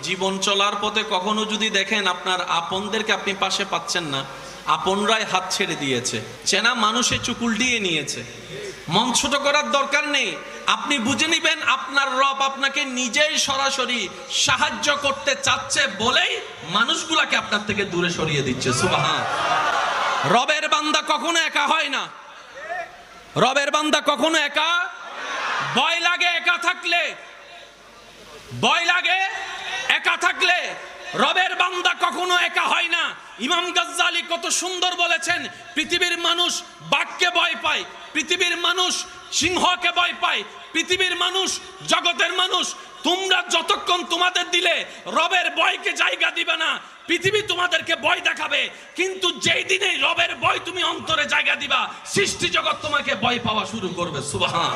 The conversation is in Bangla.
জীবন চলার পথে কখনো যদি দেখেন আপনার আপনদেরকে আপনি পাশে পাচ্ছেন না, আপনরাই হাত ছেড়ে দিয়েছে, চেনা মানুষে চুকুল দিয়ে নিয়েছে, মন ছোট করার দরকার নেই। আপনি বুঝে নিবেন আপনার রব আপনাকে নিজেই সরাসরি সাহায্য করতে চাচ্ছে বলেই মানুষগুলাকে আপনার থেকে দূরে সরিয়ে দিচ্ছে। সুবহান। রবের বান্দা কখনো একা হয় না, রবের বান্দা কখনো একা। ভয় লাগে একা থাকলে, ভয় লাগে একা থাকলে। রবের বান্দা কখনো একা হয় না। ইমাম গাজ্জালি কত সুন্দর বলেছেন, পৃথিবীর মানুষ বাঘকে ভয় পায়, পৃথিবীর মানুষ সিংহকে ভয় পায়, পৃথিবীর মানুষ জগতের মানুষ। তোমরা যতক্ষণ তোমাদের দিলে রবের ভয়কে জায়গা দিবে না, পৃথিবী তোমাদেরকে ভয় দেখাবে। কিন্তু যেই দিনে রবের ভয় তুমি অন্তরে জায়গা দিবা, সৃষ্টি জগৎ তোমাকে ভয় পাওয়া শুরু করবে। সুবহান।